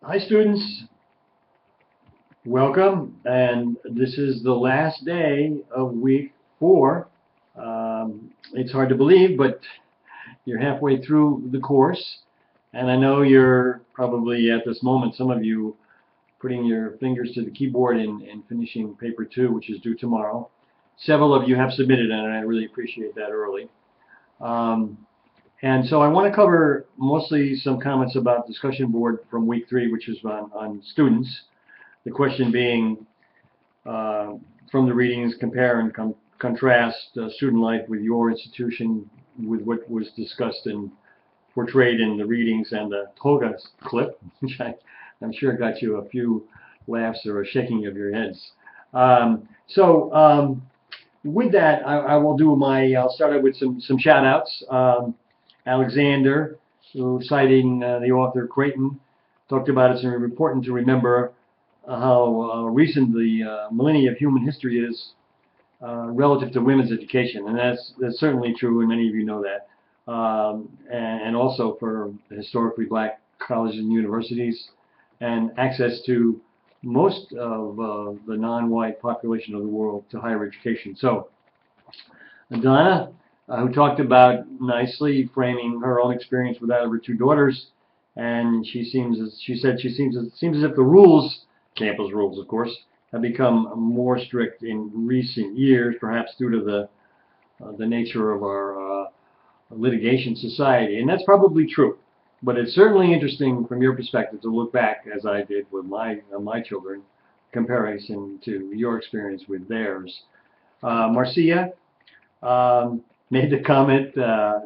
Hi students, welcome, and this is the last day of week 4. It's hard to believe, but you're halfway through the course, and I know you're probably at this moment, some of you, putting your fingers to the keyboard and finishing paper 2, which is due tomorrow. Several of you have submitted, and I really appreciate that early. Um, and so I want to cover mostly some comments about discussion board from week 3, which is on students. The question being, uh, from the readings, compare and contrast student life with your institution, with what was discussed and portrayed in the readings and the toga clip, which I'm sure got you a few laughs or a shaking of your heads. With that, I'll start out with some shout outs. Alexander, who citing the author Creighton, talked about it's important to remember how recent the millennia of human history is relative to women's education, and that's certainly true, and many of you know that. And also for historically black colleges and universities, and access to most of the non-white population of the world to higher education. So, Donna, who talked about nicely framing her own experience with that of her 2 daughters, and she said it seems as if the rules, campus rules, of course, have become more strict in recent years, perhaps due to the nature of our litigation society, and that's probably true. But it's certainly interesting from your perspective to look back, as I did with my children, comparison to your experience with theirs. Marcia made the comment,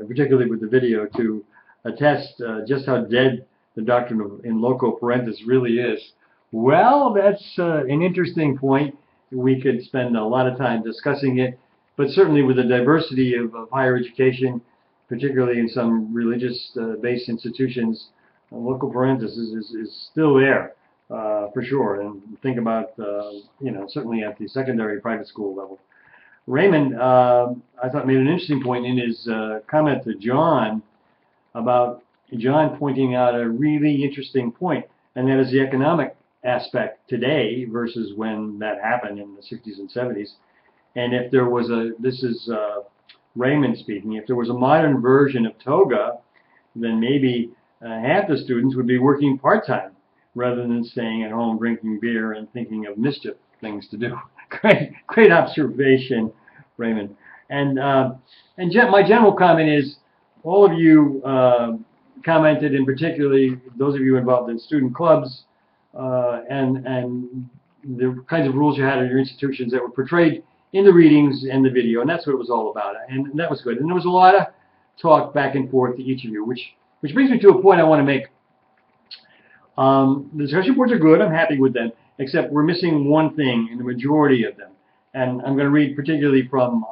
particularly with the video, to attest just how dead the doctrine of in loco parentis really is. Well, that's an interesting point. We could spend a lot of time discussing it, but certainly with the diversity of higher education, particularly in some religious-based institutions, local parentis is still there for sure. And think about, certainly at the secondary private school level. Raymond, I thought, made an interesting point in his comment to John about John pointing out a really interesting point, and that is the economic aspect today versus when that happened in the 60s and 70s. And if there was this is Raymond speaking, if there was a modern version of toga, then maybe half the students would be working part-time rather than staying at home drinking beer and thinking of mischief things to do. Great observation, Raymond. And my general comment is, all of you commented, and particularly those of you involved in student clubs and the kinds of rules you had in your institutions that were portrayed in the readings and the video, and that's what it was all about, and that was good. And there was a lot of talk back and forth to each of you, which brings me to a point I want to make. The discussion boards are good. I'm happy with them, except we're missing one thing in the majority of them. And I'm going to read particularly from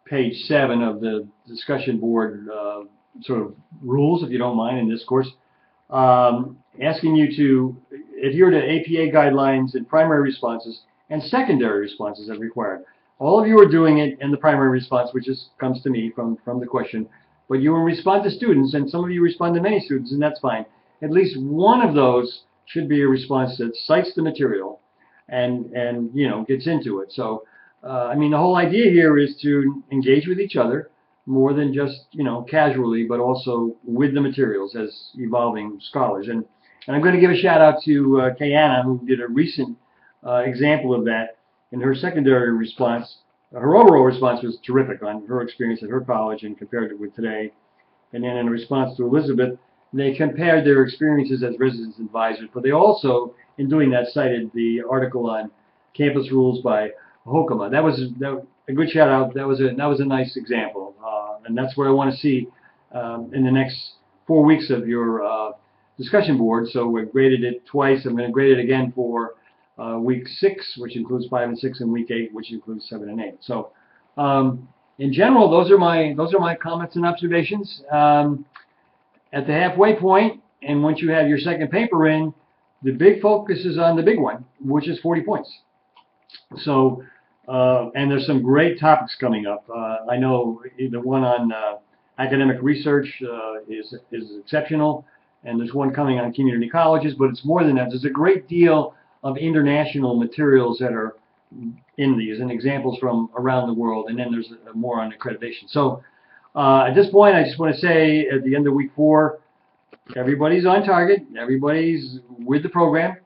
page 7 of the discussion board sort of rules, if you don't mind, in this course, asking you to adhere to APA guidelines in primary responses and secondary responses as required. All of you are doing it in the primary response, which comes to me from the question, but you will respond to students, and some of you respond to many students, and that's fine. At least one of those should be a response that cites the material and gets into it. So, I mean, the whole idea here is to engage with each other more than just, casually, but also with the materials as evolving scholars. And I'm going to give a shout out to Kayana, who did a recent example of that in her secondary response. Her overall response was terrific on her experience at her college and compared it with today. And then in response to Elizabeth, they compared their experiences as residence advisors, but they also, in doing that, cited the article on campus rules by Hokema. That was a good shout out. That was a nice example, and that's what I want to see in the next 4 weeks of your discussion board. So we've graded it twice. I'm going to grade it again for week 6, which includes 5 and 6, and week 8, which includes 7 and 8. So in general, those are my comments and observations. At the halfway point, and once you have your second paper in, the big focus is on the big one, which is 40 points. So, and there's some great topics coming up. I know the one on academic research is exceptional. and there's one coming on community colleges, but it's more than that. There's a great deal of international materials that are in these and examples from around the world, and then there's more on accreditation. So at this point, I just want to say at the end of week 4, everybody's on target. Everybody's with the program.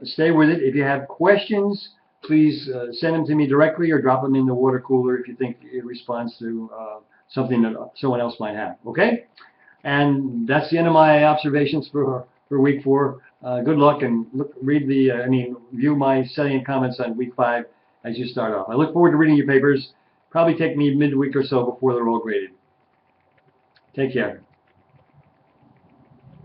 Stay with it. If you have questions, please send them to me directly or drop them in the water cooler if you think it responds to something that someone else might have. Okay? And that's the end of my observations for week 4. Good luck, and view my study and comments on week 5 as you start off. I look forward to reading your papers. Probably take me midweek or so before they're all graded. Take care.